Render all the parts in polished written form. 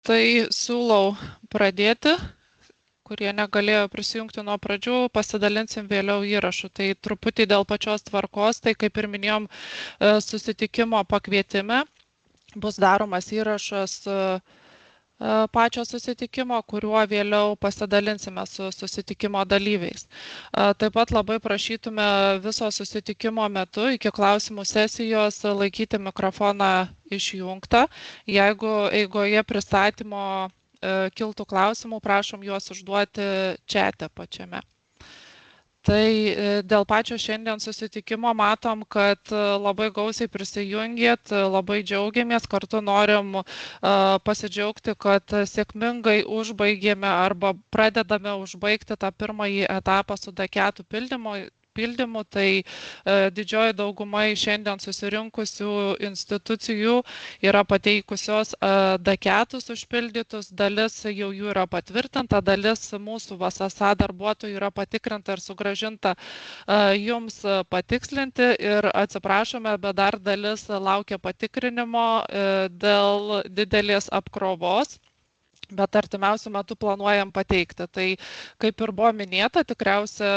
Tai siūlau pradėti, kurie negalėjo prisijungti nuo pradžių, pasidalinsim vėliau įrašų. Tai truputį dėl pačios tvarkos, tai kaip ir minėjom, susitikimo pakvietime bus daromas įrašas pačio susitikimo, kuriuo vėliau pasidalinsime su susitikimo dalyviais. Taip pat labai prašytume viso susitikimo metu iki klausimų sesijos laikyti mikrofoną išjungtą. Jeigu eigoje pristatymo kiltų klausimų, prašom juos užduoti čate pačiame. Tai dėl pačio šiandien susitikimo matom, kad labai gausiai prisijungėt, labai džiaugiamės, kartu norim pasidžiaugti, kad sėkmingai užbaigėme arba pradedame užbaigti tą pirmąjį etapą su D4 pildymu, tai didžioji dauguma šiandien susirinkusių institucijų yra pateikusios D4 užpildytus, dalis jau jų yra patvirtinta, dalis mūsų VSSA darbuotojų yra patikrinta ir sugrąžinta jums patikslinti ir atsiprašome, bet dar dalis laukia patikrinimo dėl didelės apkrovos. Bet artimiausiu metu planuojam pateikti. Tai kaip ir buvo minėta, tikriausia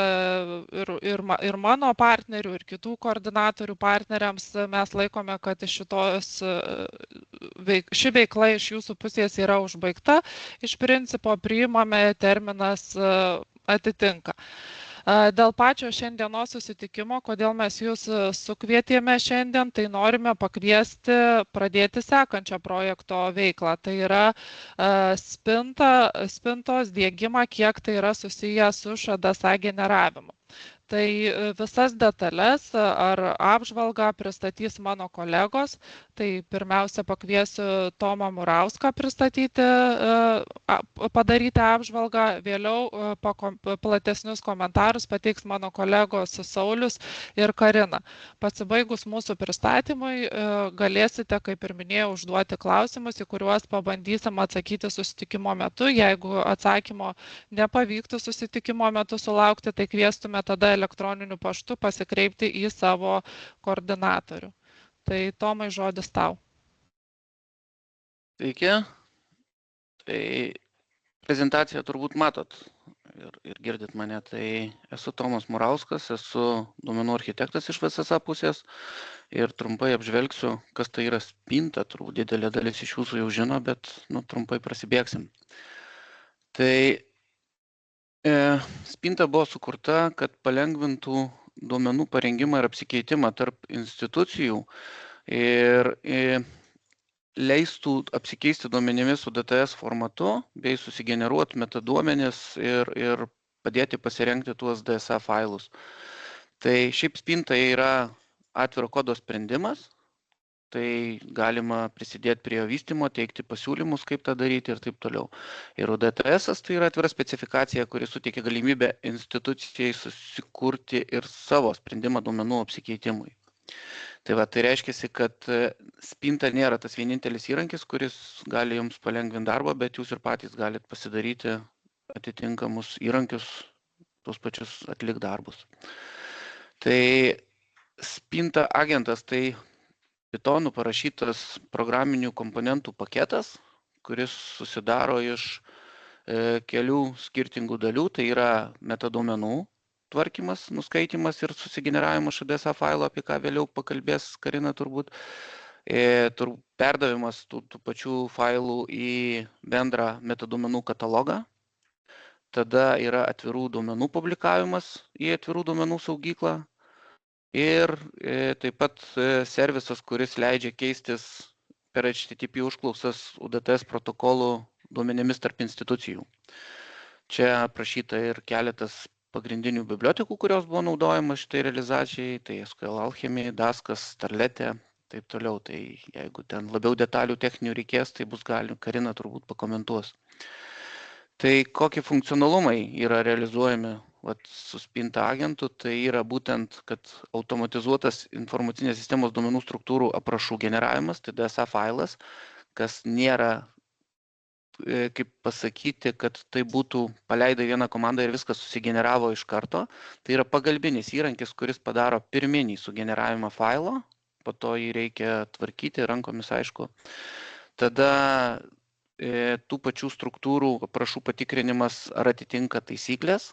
ir mano partnerių, ir kitų koordinatorių partneriams mes laikome, kad ši veikla iš jūsų pusės yra užbaigta. Iš principo priimame, terminas atitinka. Dėl pačio šiandienos susitikimo, kodėl mes jūs sukvietėme šiandien, tai norime pakviesti pradėti sekančią projekto veiklą. Tai yra spintos diegimą, kiek tai yra susiję su ŠDSA generavimu. Tai visas detalės ar apžvalgą pristatys mano kolegos. Tai pirmiausia pakviesiu Tomą Murauską pristatyti, padaryti apžvalgą, vėliau platesnius komentarus pateiks mano kolegos Saulius ir Karina. Pasibaigus mūsų pristatymui galėsite, kaip ir minėjau, užduoti klausimus, į kuriuos pabandysim atsakyti susitikimo metu. Jeigu atsakymo nepavyktų susitikimo metu sulaukti, tai kviestume tada elektroniniu paštu pasikreipti į savo koordinatorių. Tai Tomai, žodis tau. Sveiki. Tai prezentaciją turbūt matot ir girdit mane. Tai esu Tomas Murauskas, esu duomenų architektas iš VSSA pusės ir trumpai apžvelgsiu, kas tai yra spinta. Turbūt didelė dalis iš jūsų jau žino, bet trumpai prasibėgsim. Tai spinta buvo sukurta, kad palengvintų duomenų parengimą ir apsikeitimą tarp institucijų ir leistų apsikeisti duomenimis su DTS formatu bei susigeneruoti metaduomenis ir padėti pasirengti tuos DSA failus. Tai šiaip spinta yra atviro kodo sprendimas. Tai galima prisidėti prie jo vystymo, teikti pasiūlymus, kaip tą daryti ir taip toliau. Ir DTS tai yra atvira specifikacija, kuri suteikia galimybę institucijai susikurti ir savo sprendimą duomenų apsikeitimui. Tai reiškia, kad spinta nėra tas vienintelis įrankis, kuris gali jums palengvinti darbą, bet jūs ir patys galite pasidaryti atitinkamus įrankius, tuos pačius atlikti darbus. Tai spinta agentas tai Pythonu parašytas programinių komponentų paketas, kuris susidaro iš kelių skirtingų dalių. Tai yra metaduomenų tvarkymas, nuskaitimas ir susigeneravimas DSA failo, apie ką vėliau pakalbės Karina turbūt. Perdavimas tų pačių failų į bendrą metaduomenų katalogą. Tada yra atvirų duomenų publikavimas į atvirų duomenų saugyklą. Ir taip pat servisas, kuris leidžia keistis per HTTP užklausas UDTS protokolų duomenimis tarp institucijų. Čia aprašyta ir keletas pagrindinių bibliotekų, kurios buvo naudojamas šitai realizacijai, tai SQL Alchemy, Daskas, Starlete, taip toliau. Tai jeigu ten labiau detalių techninių reikės, tai bus galima, Karina turbūt pakomentuos. Tai kokie funkcionalumai yra realizuojami su spinta agentu, tai yra būtent, kad automatizuotas informacinės sistemos duomenų struktūrų aprašų generavimas, tai DSA failas, kas nėra, kaip pasakyti, kad tai būtų paleido vieną komandą ir viskas susigeneravo iš karto. Tai yra pagalbinis įrankis, kuris padaro pirminį sugeneravimą failo, po to jį reikia tvarkyti rankomis, aišku. Tada tų pačių struktūrų aprašų patikrinimas, ar atitinka taisyklės.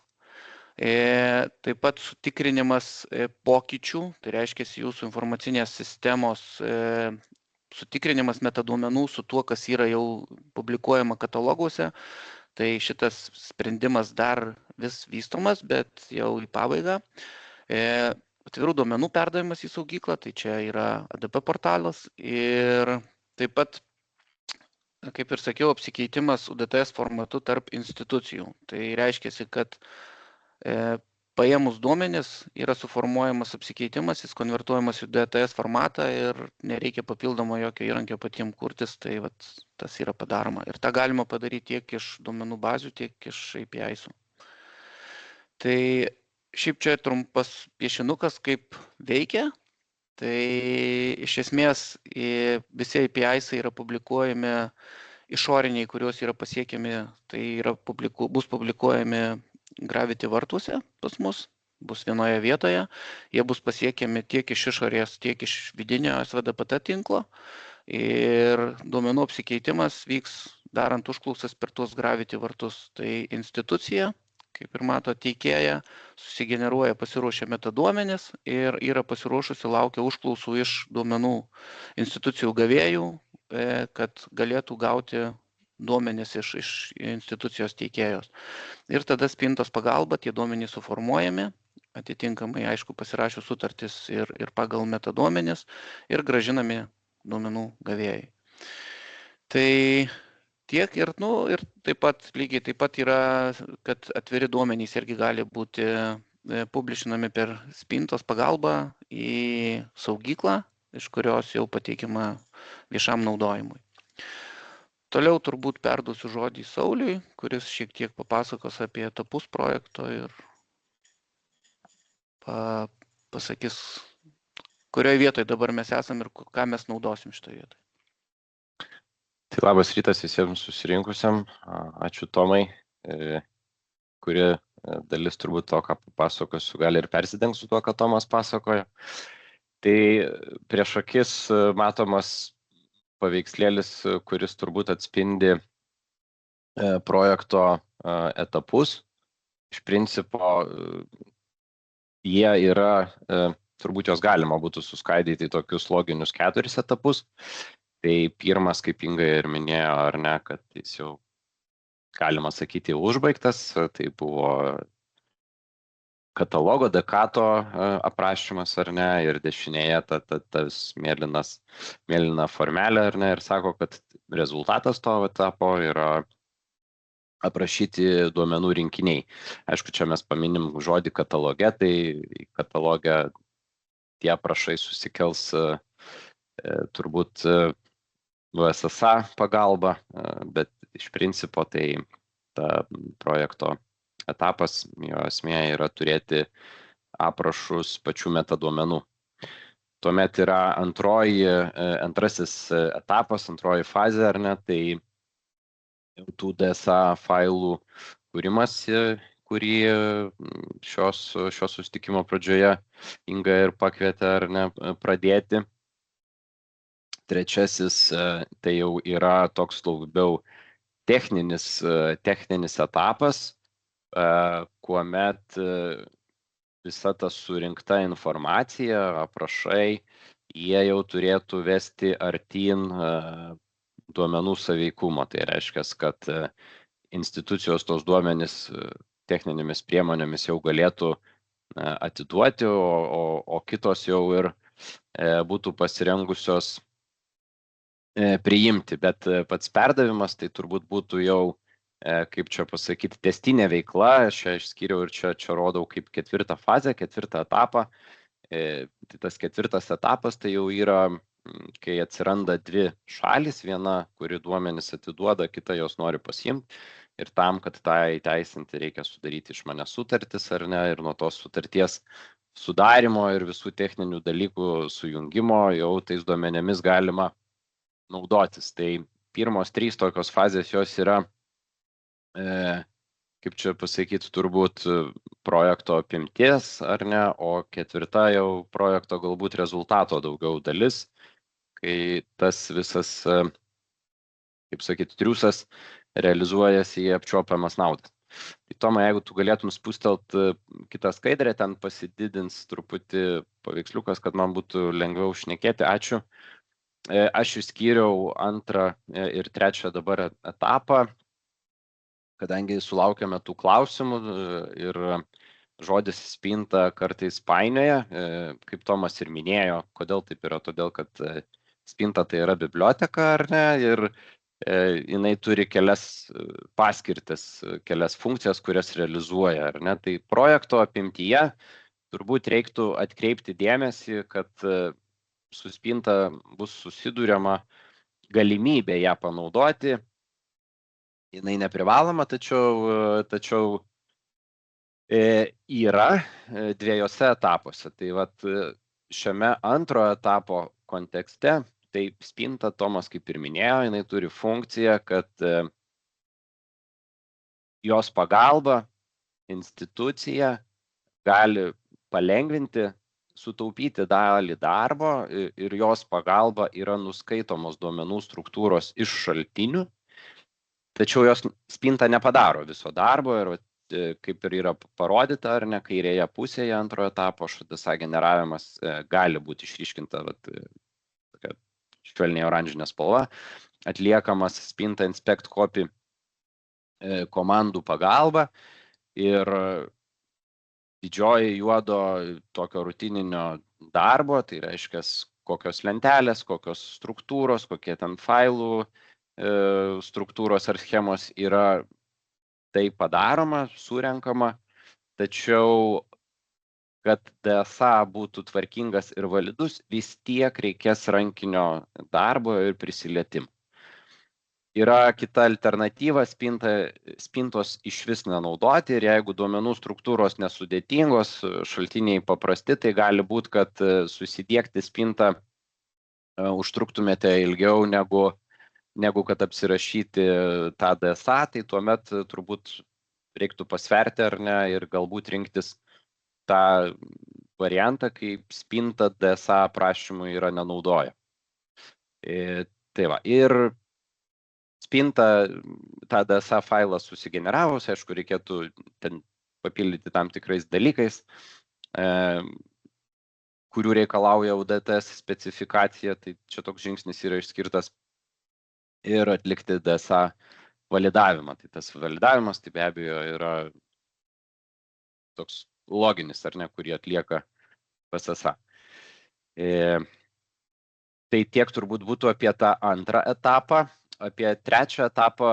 Taip pat sutikrinimas pokyčių, tai reiškia jūsų informacinės sistemos sutikrinimas metaduomenų su tuo, kas yra jau publikuojama kataloguose. Tai šitas sprendimas dar vis vystomas, bet jau į pabaigą. Atvirų duomenų perdavimas į saugyklą, tai čia yra ADP portalas ir taip pat, kaip ir sakiau, apsikeitimas UDTS formatu tarp institucijų. Tai reiškia, kad paėmus duomenis yra suformuojamas apsikeitimas, jis konvertuojamas į UDTS formatą ir nereikia papildomo jokio įrankio patiems kurtis, tai tas yra padaroma. Ir tą galima padaryti tiek iš duomenų bazių, tiek iš API-sų. Tai šiaip čia trumpas piešinukas, kaip veikia. Tai iš esmės visi API-sai yra publikuojami išoriniai, kurios yra pasiekiami, tai bus publikuojami Gravity vartuose pas mus, bus vienoje vietoje. Jie bus pasiekiami tiek iš išorės, tiek iš vidinio SVDPT tinklo. Ir duomenų apsikeitimas vyks darant užklausas per tuos Gravity vartus. Tai institucija, kaip ir mato, teikėja susigeneruoja, pasiruošia metaduomenis ir yra pasiruošusi, laukia užklausų iš duomenų institucijų gavėjų, kad galėtų gauti duomenis iš institucijos teikėjos. Ir tada spintos pagalba tie duomenys suformuojami, atitinkamai, aišku, pasirašius sutartis ir pagal metaduomenis ir gražinami duomenų gavėjai. Tai tiek ir taip pat, lygiai taip pat yra, kad atviri duomenys irgi gali būti publišinami per spintos pagalbą į saugyklą, iš kurios jau pateikiama viešam naudojimui. Toliau turbūt perduosiu žodį Sauliui, kuris šiek tiek papasakos apie etapus projekto ir pasakys, kurioje vietoje dabar mes esam ir ką mes naudosim šitoje vietoje. Tai labas rytas visiems susirinkusiam. Ačiū Tomai, kuri dalis turbūt to, ką papasakosiu, gali ir persidengti su tuo, ką Tomas pasakojo. Tai prieš akis matomas paveikslėlis, kuris turbūt atspindi projekto etapus. Iš principo, jie yra, turbūt jos galima būtų suskaidyti į tokius loginius 4 etapus. Tai pirmas, kaip Inga ir minėjo, ar ne, kad jis jau, galima sakyti, užbaigtas. Tai buvo katalogo dekato aprašymas, ar ne, ir dešinėje tas mėlyna formelė, ar ne, ir sako, kad rezultatas to etapo yra aprašyti duomenų rinkiniai. Aišku, čia mes paminim žodį kataloge, tai kataloge tie aprašai susikels turbūt VSSA pagalba, bet iš principo tai ta projekto etapas, jo esmė yra turėti aprašus pačių metaduomenų. Tuomet yra antrasis etapas, antroji fazė, ar ne, tai tų DSA failų kūrimas, kurį šios susitikimo pradžioje Inga ir pakvietė, ar ne, pradėti. Trečiasis tai jau yra toks labiau techninis etapas, kuomet visa ta surinkta informacija, aprašai, jie jau turėtų vesti artyn duomenų sąveikumo. Tai reiškia, kad institucijos tos duomenys techninėmis priemonėmis jau galėtų atiduoti, o kitos jau ir būtų pasirengusios priimti. Bet pats perdavimas tai turbūt būtų jau, kaip čia pasakyti, testinė veikla. Aš išskyriau ir čia rodau kaip 4 fazę, 4 etapą. Tai tas 4 etapas tai jau yra, kai atsiranda 2 šalys, viena, kuri duomenis atiduoda, kita jos nori pasiimti. Ir tam, kad tą įteisinti, reikia sudaryti išmanias sutartis, ar ne, ir nuo tos sutarties sudarimo ir visų techninių dalykų sujungimo jau tais duomenimis galima naudotis. Tai pirmos 3 tokios fazės jos yra, kaip čia pasakyti, turbūt projekto apimties, ar ne, o 4 jau projekto galbūt rezultato daugiau dalis, kai tas visas kaip sakyti, triūsas realizuojasi į apčiuopiamas naudas. Tai Toma, jeigu tu galėtum spustelt kitą skaidrę, ten pasididins truputį paveiksliukas, kad man būtų lengviau šnekėti. Ačiū. Aš išskyriau antrą ir trečią dabar etapą, kadangi sulaukėme tų klausimų ir žodis spinta kartais painioja, kaip Tomas ir minėjo, kodėl taip yra, todėl kad spinta tai yra biblioteka, ar ne, ir jinai turi kelias paskirtis, kelias funkcijas, kurias realizuoja, ar ne. Tai projekto apimtyje turbūt reiktų atkreipti dėmesį, kad su spinta bus susiduriama galimybė ją panaudoti. Jinai neprivaloma, tačiau yra dviejose etapuose. Tai vat šiame antrojo etapo kontekste, tai spinta, Tomas kaip ir minėjo, jinai turi funkciją, kad jos pagalba institucija gali palengvinti, sutaupyti dalį darbo ir jos pagalba yra nuskaitomos duomenų struktūros iš šaltinių, tačiau jos spinta nepadaro viso darbo ir kaip ir yra parodyta, ar ne, kairėje pusėje antrojo etapo HDSA generavimas gali būti išryškinta tokia švelniai oranžinė spalva, atliekamas spinta inspect copy komandų pagalba ir didžioji juodo tokio rutininio darbo, tai reiškia kokios lentelės, kokios struktūros, kokie ten failų struktūros ar schemos yra, tai padaroma, surenkama, tačiau kad DSA būtų tvarkingas ir validus, vis tiek reikės rankinio darbo ir prisilietimo. Yra kita alternatyva, spintos iš vis nenaudoti ir jeigu duomenų struktūros nesudėtingos, šaltiniai paprasti, tai gali būti, kad susidiegti spintą užtruktumėte ilgiau negu kad apsirašyti tą DSA, tai tuomet turbūt reiktų pasverti ar ne ir galbūt rinktis tą variantą, kaip spinta DSA prašymui yra nenaudoja. Tai va, ir spinta tą DSA failą susigeneravus, aišku, reikėtų ten papildyti tam tikrais dalykais, kurių reikalauja UDTS specifikacija, tai čia toks žingsnis yra išskirtas, ir atlikti DSA validavimą. Tai tas validavimas, tai be abejo, yra toks loginis, ar ne, kurį atlieka PSSA. Tai tiek turbūt būtų apie tą antrą etapą. Apie trečią etapą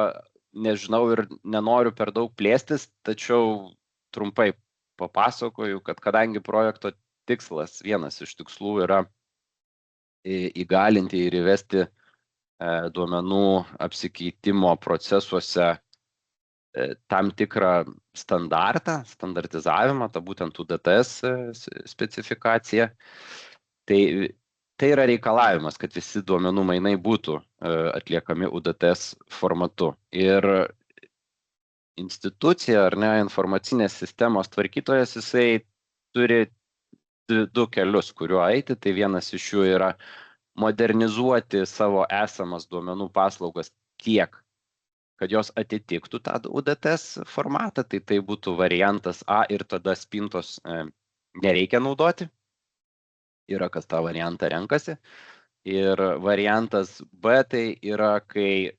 nežinau ir nenoriu per daug plėstis, tačiau trumpai papasakoju, kad kadangi projekto tikslas, vienas iš tikslų yra įgalinti ir įvesti duomenų apsikeitimo procesuose tam tikrą standartą, standartizavimą, tą būtent UDTS specifikaciją, tai yra reikalavimas, kad visi duomenų mainai būtų atliekami UDTS formatu. Ir institucija, ar ne, informacinės sistemos tvarkytojas, jisai turi du kelius, kuriuo eiti. Tai vienas iš jų yra modernizuoti savo esamas duomenų paslaugas tiek, kad jos atitiktų tą UDTS formatą. Tai būtų variantas A ir tada spintos nereikia naudoti. Yra, kas tą variantą renkasi. Ir variantas B tai yra, kai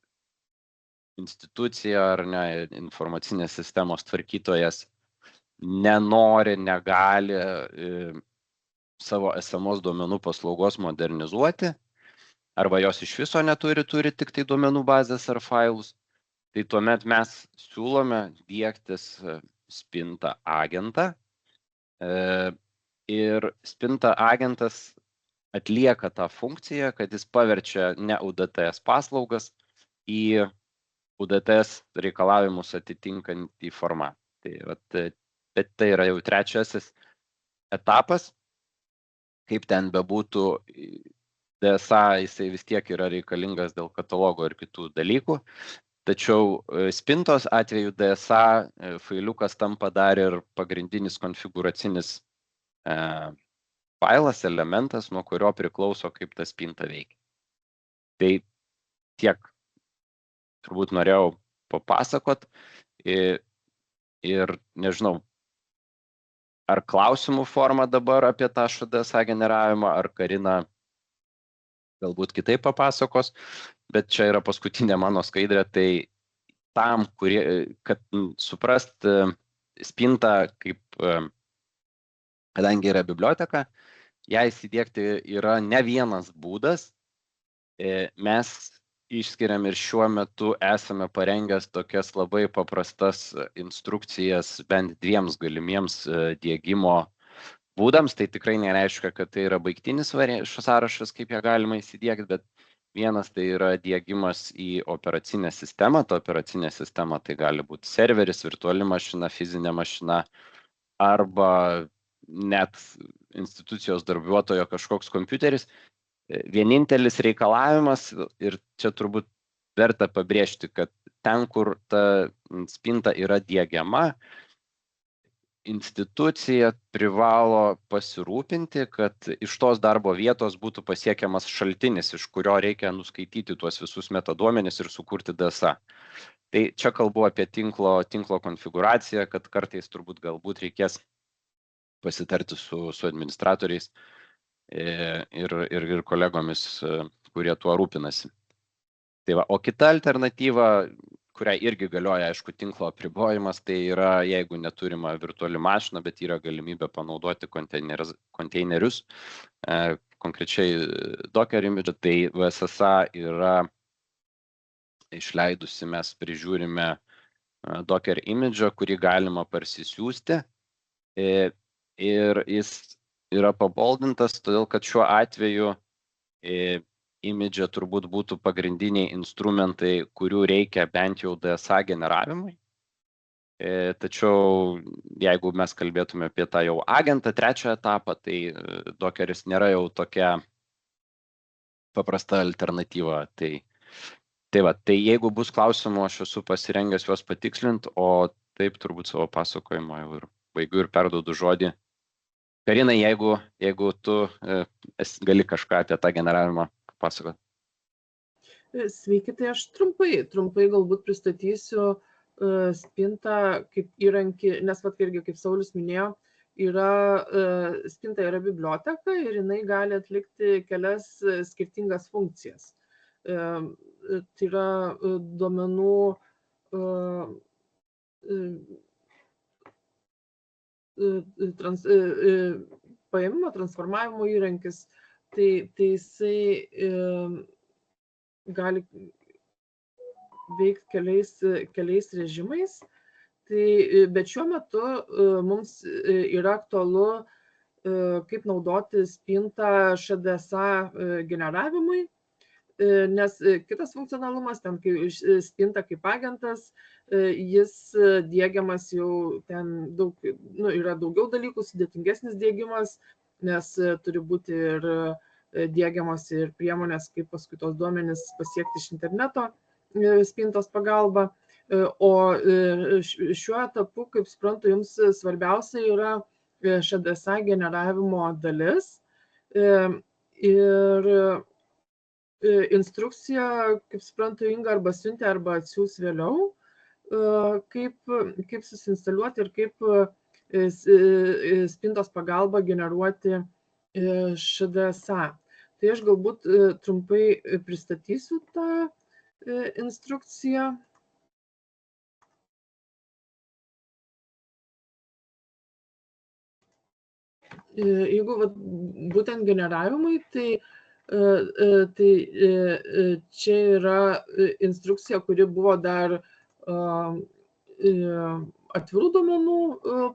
institucija ar ne, informacinės sistemos tvarkytojas nenori, negali savo esamos duomenų paslaugos modernizuoti, arba jos iš viso neturi, turi tik tai duomenų bazės ar failus. Tai tuomet mes siūlome diegtis spinta agentą. Ir spinta agentas atlieka tą funkciją, kad jis paverčia ne UDTS paslaugas į UDTS reikalavimus atitinkantį formatą. Tai yra jau trečiasis etapas. Kaip ten bebūtų, DSA jisai vis tiek yra reikalingas dėl katalogo ir kitų dalykų. Tačiau spintos atveju DSA failiukas tampa dar ir pagrindinis konfiguracinis failas, elementas, nuo kurio priklauso, kaip ta spinta veikia. Tai tiek turbūt norėjau papasakot. Ir nežinau, ar klausimų forma dabar apie tą ŠDSA generavimą, ar Karina galbūt kitaip papasakos, bet čia yra paskutinė mano skaidrė, tai tam, kad suprast Spinta, kadangi yra biblioteka, ją įsidiegti yra ne vienas būdas. Mes išskiriam ir šiuo metu esame parengęs tokias labai paprastas instrukcijas bent 2 galimiems diegimo būdams. Tai tikrai nereiškia, kad tai yra baigtinis sąrašas, kaip ją galima įsidiegti, bet vienas tai yra diegimas į operacinę sistemą. Ta operacinė sistema tai gali būti serveris, virtuali mašina, fizinė mašina arba net institucijos darbuotojo kažkoks kompiuteris. Vienintelis reikalavimas, ir čia turbūt verta pabrėžti, kad ten, kur ta Spinta yra diegiama, institucija privalo pasirūpinti, kad iš tos darbo vietos būtų pasiekiamas šaltinis, iš kurio reikia nuskaityti tuos visus metaduomenis ir sukurti DSA. Tai čia kalbu apie tinklo konfiguraciją, kad kartais turbūt galbūt reikės pasitarti su administratoriais ir kolegomis, kurie tuo rūpinasi. Tai va, o kita alternatyva, kurią irgi galioja, aišku, tinklo apribojimas, tai yra, jeigu neturima virtuali mašina, bet yra galimybė panaudoti konteinerius, konkrečiai Docker imidžą, tai VSSA yra išleidusi, mes prižiūrime Docker imidžą, kurį galima parsisiųsti, ir jis yra paboldintas, todėl kad šiuo atveju imidže turbūt būtų pagrindiniai instrumentai, kurių reikia bent jau DSA generavimui. Tačiau jeigu mes kalbėtume apie tą jau agentą 3 etapą, tai Dockeris nėra jau tokia paprasta alternatyva. Tai jeigu bus klausimų, aš esu pasirengęs juos patikslinti, o taip turbūt savo pasakojimą jau ir baigiu ir perduodu žodį. Karinai, jeigu tu gali kažką apie tą generavimą papasakoti. Sveiki, tai aš trumpai galbūt pristatysiu Spinta kaip įrankį, nes irgi, kaip Saulius minėjo, Spinta yra biblioteka ir jinai gali atlikti kelias skirtingas funkcijas. Tai yra duomenų paėmimo, transformavimo įrankis, tai jisai gali veikti keliais režimais, bet šiuo metu mums yra aktualu, kaip naudoti Spinta ŠDSA generavimui, nes kitas funkcionalumas, ten Spinta kaip agentas, jis diegiamas jau ten yra daugiau dalykų, sudėtingesnis diegimas, nes turi būti ir diegiamas ir priemonės, kaip paskui tos duomenys pasiekti iš interneto Spintos pagalba. O šiuo etapu, kaip suprantu, jums svarbiausia yra ŠDSA generavimo dalis ir instrukcija, kaip suprantu, Inga arba siuntė, arba atsiūs vėliau, kaip susinstaliuoti ir kaip Spintos pagalba generuoti ŠDSA. Tai aš galbūt trumpai pristatysiu tą instrukciją. Jeigu būtent generavimui, tai čia yra instrukcija, kuri buvo dar atvirų duomenų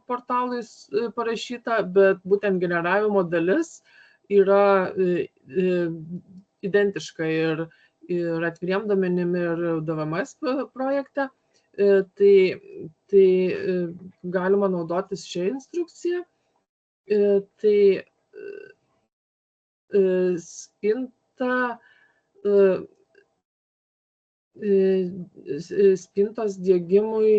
portalais parašyta, bet būtent generavimo dalis yra identiška ir atviriem duomenim ir DVMS projekte. Tai galima naudotis šią instrukciją. Tai Spintos diegimui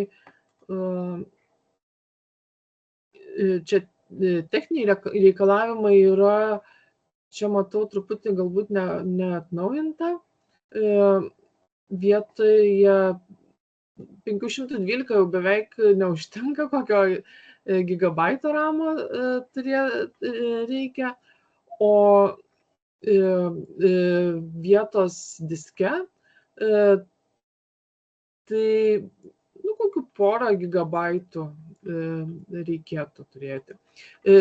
čia techniniai reikalavimai yra, čia matau truputį galbūt neatnaujinta. vietoje 512 jau beveik neužtenka, kokio gigabaito ramo reikia, o vietos diske tai kokių 1 gigabaitų reikėtų turėti.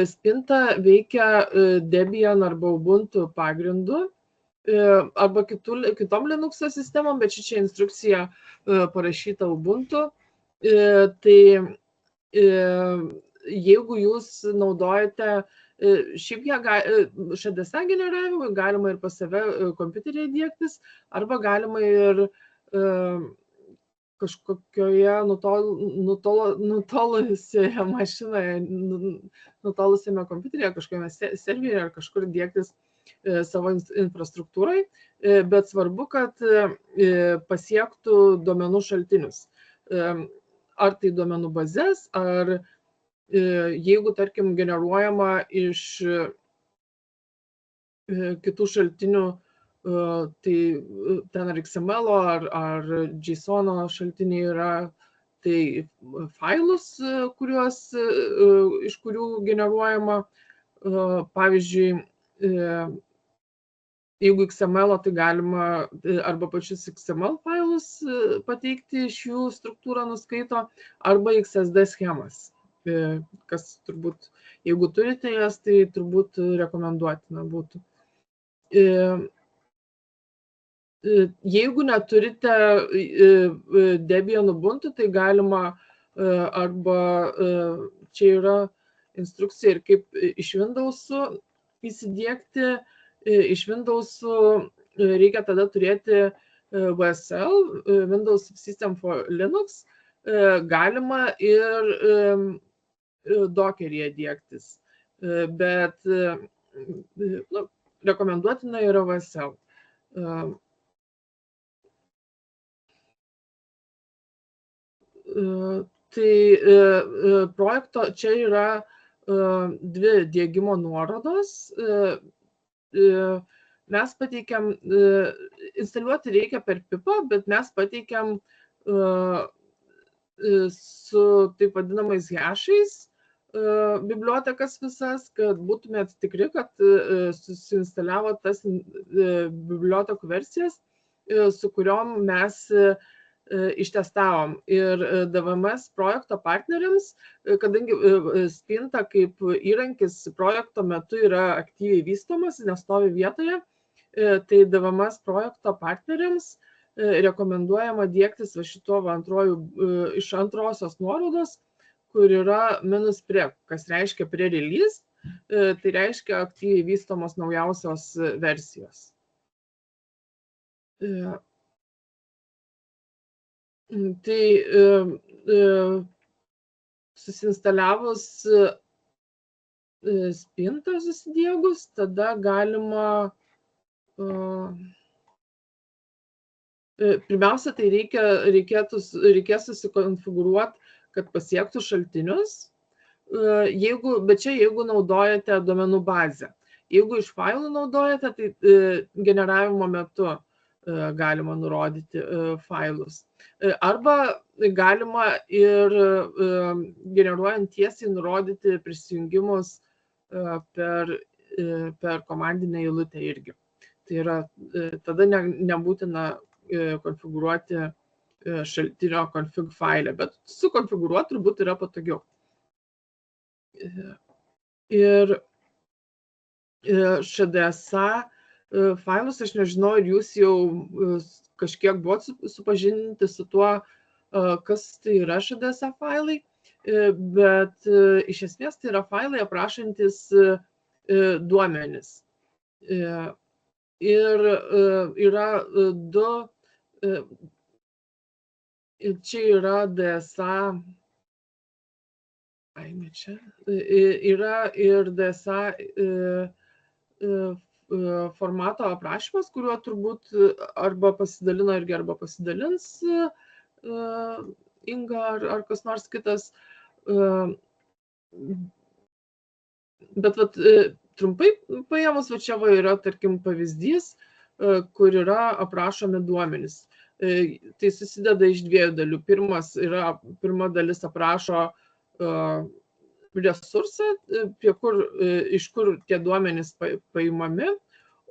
Spinta veikia Debian arba Ubuntu pagrindu, arba kitom Linuxo sistemom, bet čia instrukcija parašyta Ubuntu. Tai jeigu jūs naudojate šiaip šDSA generavimui, galima ir pas save kompiuterį diegtis, arba galima ir kažkokioje nutolusioje mašinoje, nutolusiame kompiuteryje, kažkokiame serveryje ar kažkur diegtis savo infrastruktūrai, bet svarbu, kad pasiektų duomenų šaltinius. Ar tai duomenų bazės, ar jeigu, tarkim, generuojama iš kitų šaltinių, tai ten ar XML ar JSON šaltiniai yra, tai failus, iš kurių generuojama. Pavyzdžiui, jeigu XML, tai galima arba pačius XML failus pateikti, iš jų struktūrą nuskaito, arba XSD schemas, kas turbūt, jeigu turite jas, tai turbūt rekomenduotina būtų. Jeigu neturite Debian Ubuntu, tai galima arba čia yra instrukcija ir kaip iš Windows'ų įsidiegti. Iš Windows'ų reikia tada turėti WSL, Windows System for Linux, galima ir Dockeryje diegtis, bet rekomenduotina yra WSL. Tai projekto čia yra 2 diegimo nuorodos. Mes pateikiam, instaliuoti reikia per pipą, bet mes pateikiam su taip vadinamais hashais bibliotekas visas, kad būtumėt tikri, kad susiinstaliavo tas bibliotekų versijas, su kuriom mes ištestavom. Ir DVMS projekto partneriams, kadangi Spinta kaip įrankis projekto metu yra aktyviai vystomas, nestovi vietoje, tai DVMS projekto partneriams rekomenduojama diegtis va šituo iš antrosios nuorodos, kur yra -pre, kas reiškia pre-release, tai reiškia aktyviai vystomos naujausios versijos. Tai susiinstaliavus Spintą susidiegus, tada galima, pirmiausia, tai reikės susikonfigūruoti, kad pasiektų šaltinius, bet čia jeigu naudojate duomenų bazę. Jeigu iš failų naudojate, tai generavimo metu galima nurodyti failus. Arba galima ir generuojant tiesiai nurodyti prisijungimus per komandinę eilutę irgi. Tai yra, tada nebūtina konfigūruoti šaltinio config failę, bet sukonfigūruoti turbūt yra patogiau. Ir šDSA failus, aš nežinau, ir jūs jau kažkiek buvot supažindinti su tuo, kas tai yra šDSA failai, bet iš esmės tai yra failai aprašantis duomenis. Ir yra čia yra DSA, yra ir DSA formato aprašymas, kuriuo turbūt arba pasidalino irgi, arba pasidalins Inga ar kas nors kitas. Bet trumpai paėmus, čia yra, tarkim, pavyzdys, kur yra aprašomi duomenys. Tai susideda iš dviejų dalių. Pirma dalis aprašo resursą, iš kur tie duomenys paimami,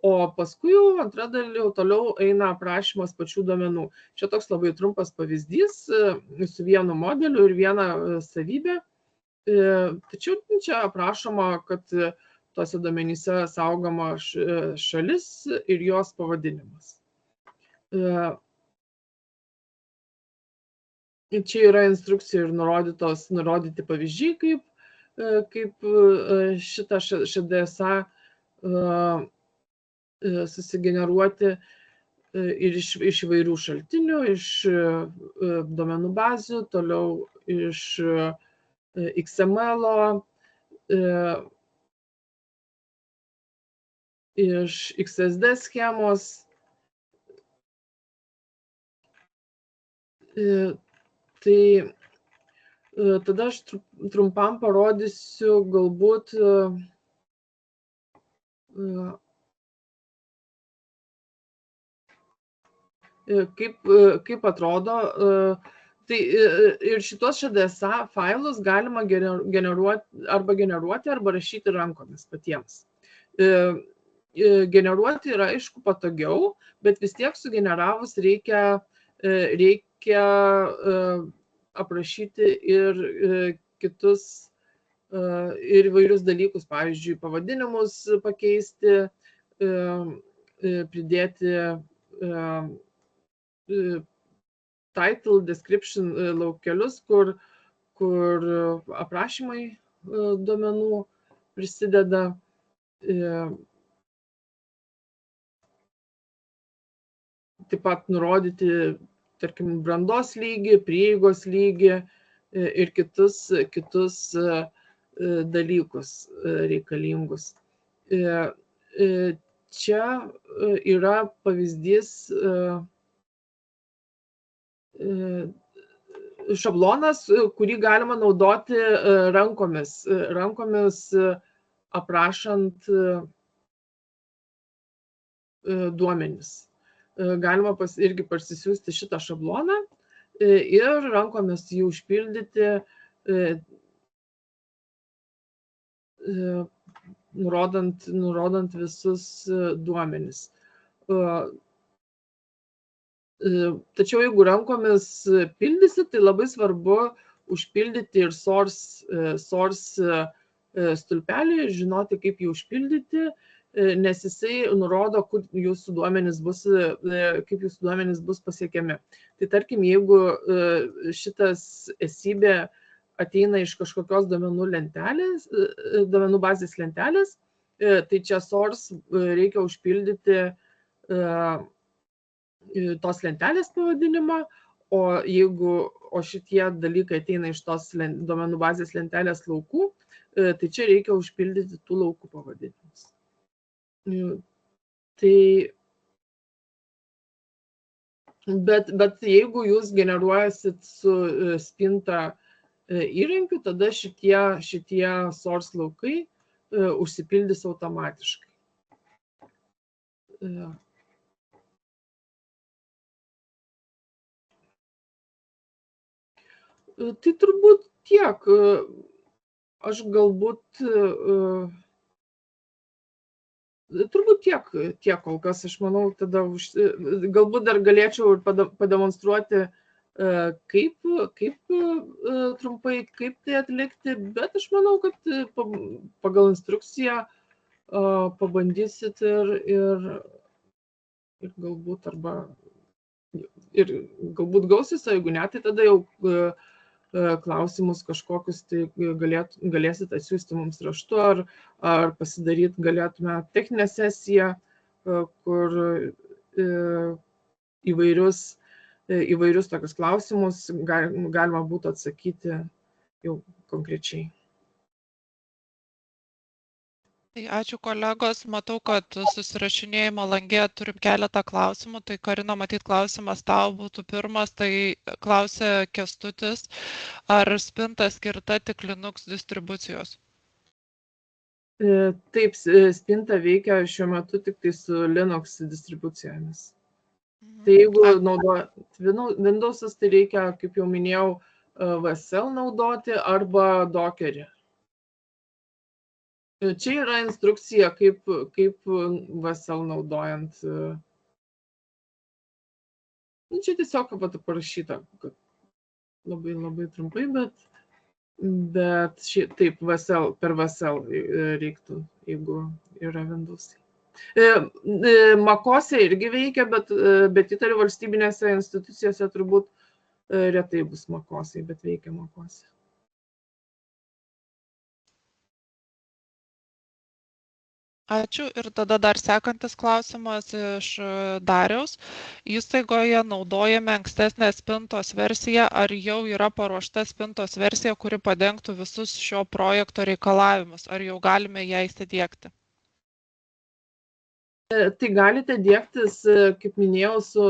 o paskui jau antra dalis toliau eina aprašymas pačių duomenų. Čia toks labai trumpas pavyzdys su vienu modeliu ir viena savybė. Tačiau čia aprašoma, kad tuose duomenyse saugoma šalis ir jos pavadinimas. Čia yra instrukcija ir nurodyti pavyzdžiai, kaip šitą DSA susigeneruoti ir iš įvairių šaltinių, iš duomenų bazių, toliau iš XML, iš XSD schemos. Tai tada aš trumpam parodysiu galbūt kaip atrodo. Tai ir šitos DSA failus galima generuoti arba rašyti rankomis patiems. Generuoti yra aišku patogiau, bet vis tiek sugeneravus reikia aprašyti ir kitus ir įvairius dalykus, pavyzdžiui, pavadinimus pakeisti, pridėti title, description laukelius, kur aprašymai duomenų prisideda. Taip pat nurodyti, tarkim, brandos lygį, prieigos lygį ir kitus dalykus reikalingus. Čia yra pavyzdys šablonas, kurį galima naudoti rankomis aprašant duomenis. Galima irgi parsisiųsti šitą šabloną ir rankomis jį užpildyti, nurodant visus duomenis. Tačiau jeigu rankomis pildysi, tai labai svarbu užpildyti ir source stulpelį, žinoti, kaip jį užpildyti, nes jisai nurodo, kaip jūsų duomenys bus pasiekiami. Tai tarkim, jeigu šitas esybė ateina iš kažkokios duomenų bazės lentelės, tai čia source reikia užpildyti tos lentelės pavadinimą, o šitie dalykai ateina iš tos duomenų bazės lentelės laukų, tai čia reikia užpildyti tų laukų pavadinimus. Bet jeigu jūs generuojasit su Spinta įrankiu, tada šitie source laukai užsipildys automatiškai. Tai turbūt tiek. Aš turbūt tiek kol kas, aš manau, tada galbūt dar galėčiau ir pademonstruoti, kaip trumpai, kaip tai atlikti, bet aš manau, kad pagal instrukciją pabandysit ir galbūt gausis, o jeigu ne, tai tada jau klausimus kažkokius tai galėsit atsiųsti mums raštu ar pasidaryti galėtume techninę sesiją, kur įvairius tokius klausimus galima būtų atsakyti jau konkrečiai. Tai ačiū kolegos, matau, kad susirašinėjimo langė turim keletą klausimų, tai Karina, matyt, klausimas tau būtų pirmas, tai klausė Kęstutis, ar Spinta skirta tik Linux distribucijos? Taip, Spinta veikia šiuo metu tik tai su Linux distribucijomis. Tai jeigu naudojat Windows'us, tai reikia, kaip jau minėjau, VSL naudoti arba Dockerį. Čia yra instrukcija, kaip VSL naudojant. Čia tiesiog parašyta, kad labai trumpai, bet taip per VSL reiktų, jeigu yra Windows'ai. Mac'ose irgi veikia, bet įtariu valstybinėse institucijose turbūt retai bus Mac'osai, bet veikia Mac'ose. Ačiū. Ir tada dar sekantis klausimas iš Dariaus. Įstaigoje naudojame ankstesnę spintos versiją, ar jau yra paruošta spintos versija, kuri padengtų visus šio projekto reikalavimus, ar jau galime ją įsidiegti? Tai galite diegtis, kaip minėjau, su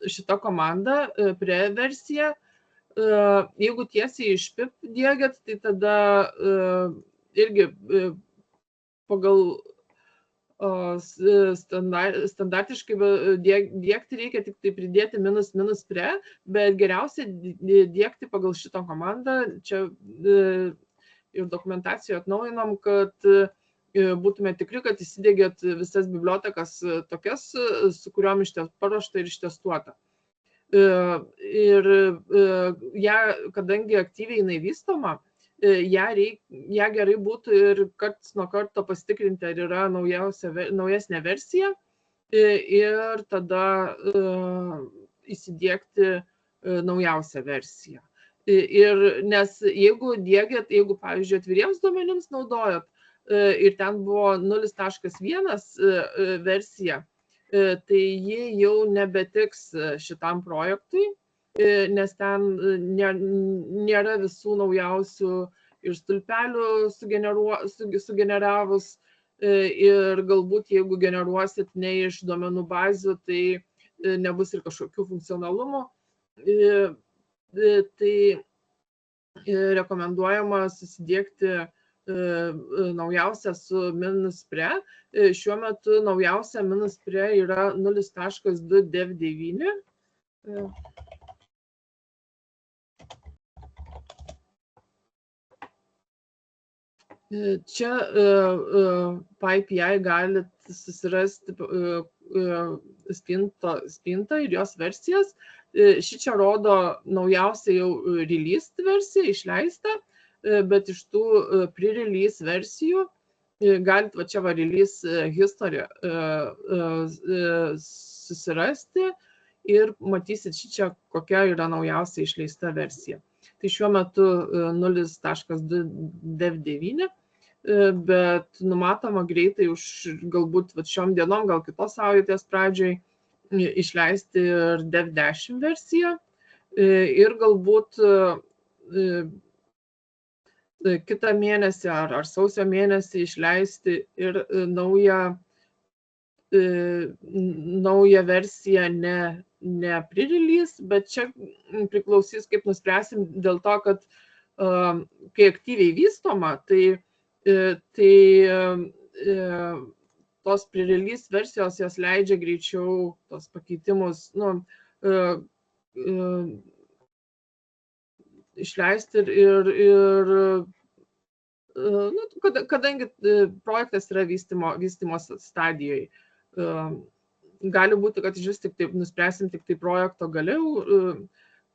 šita komanda, pre-versija. Jeigu tiesiai iš PIP diegiat, tai tada irgi pagal standartiškai diegti reikia tik tai pridėti minus pre, bet geriausia diegti pagal šitą komandą. Čia ir dokumentacijoje atnaujinom, kad būtume tikri, kad įsidėgėt visas bibliotekas tokias, su kuriuom paruošta ir ištestuota. Ir kadangi aktyviai jinai vystoma, ją gerai būtų ir karts nuo karto pasitikrinti, ar yra naujesnė versija ir tada įsidiegti naujausią versiją. Nes jeigu diegiat, pavyzdžiui, atviriems duomenims naudojat ir ten buvo 0.1 versija, tai ji jau nebetiks šitam projektui, nes ten nėra visų naujausių ir stulpelių sugeneravus ir galbūt jeigu generuosit ne iš duomenų bazių, tai nebus ir kažkokių funkcionalumų. Tai rekomenduojama susidiegti naujausią su -pre. Šiuo metu naujausia -pre yra 0.2 dev9. Čia PyPI galit susirasti spintą ir jos versijas. Šičia rodo naujausią jau released versiją, išleistą, bet iš tų pre-release versijų galit va čia release history susirasti ir matysit šičia, kokia yra naujausia išleista versija. Tai šiuo metu 0.2 dev9, bet numatoma greitai galbūt šiom dienom, gal kitos savaitės pradžioj išleisti ir dev10 versiją ir galbūt kitą mėnesį ar sausio mėnesį išleisti ir naują versiją ne pre-release, bet čia priklausys, kaip nuspręsim, dėl to, kad kai aktyviai vystoma, tai tos pre-release versijos jos leidžia greičiau tos pakeitimus išleisti ir kadangi projektas yra vystymo stadijoje, gali būti, kad vis tik taip nuspręsim tik tai projekto galiau,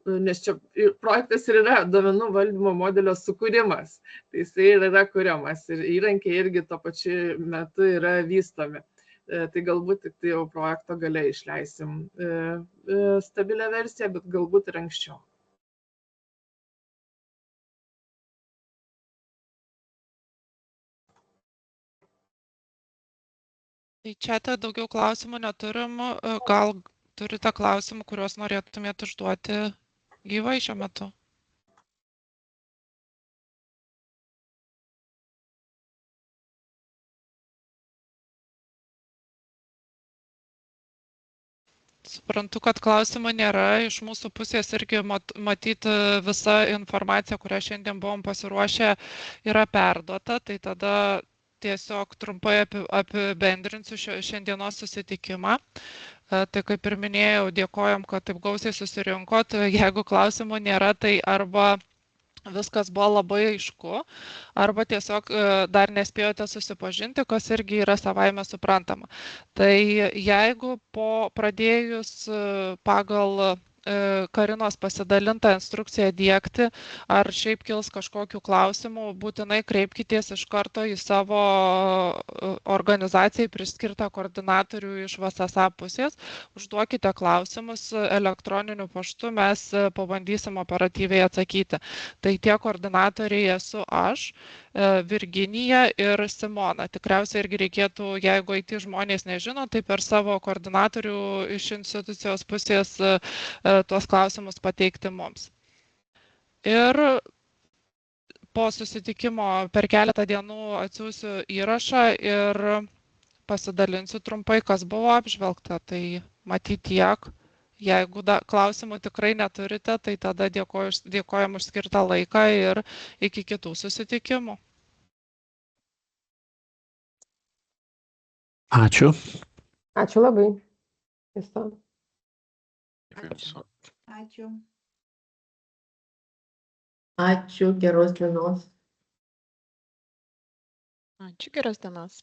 nes čia projektas ir yra duomenų valdymo modelio sukūrimas, tai jisai yra kuriamas ir įrankiai irgi tuo pačiu metu yra vystomi. Tai galbūt tik tai jau projekto gale išleisim stabilią versiją, bet galbūt ir anksčiau. Tai čia daugiau klausimų neturim, gal turite klausimų, kuriuos norėtumėte užduoti gyvai šiuo metu? Suprantu, kad klausimų nėra, iš mūsų pusės irgi matyti visa informacija, kurią šiandien buvom pasiruošę, yra perduota, tai tada tiesiog trumpai apibendrinsiu šiandienos susitikimą. Tai kaip ir minėjau, dėkojom, kad taip gausiai susirinkot. Jeigu klausimų nėra, tai arba viskas buvo labai aišku, arba tiesiog dar nespėjote susipažinti, kas irgi yra savaime suprantama. Tai jeigu pradėjus pagal Karinos pasidalintą instrukciją diegti, ar šiaip kils kažkokių klausimų, būtinai kreipkitės iš karto į savo organizacijai priskirtą koordinatorių iš VSSA pusės, užduokite klausimus elektroniniu paštu, mes pabandysim operatyviai atsakyti. Tai tie koordinatoriai esu aš, Virginija ir Simona. Tikriausiai irgi reikėtų, jeigu IT žmonės nežino, tai per savo koordinatorių iš institucijos pusės tuos klausimus pateikti mums. Ir po susitikimo per keletą dienų atsiųsiu įrašą ir pasidalinsiu trumpai, kas buvo apžvelgta. Tai matyti tiek. Jeigu klausimų tikrai neturite, tai tada dėkojam už skirtą laiką ir iki kitų susitikimų. Ačiū. Ačiū labai. Ačiū. Ačiū. Ačiū, geros dienos. Ačiū, geros dienos.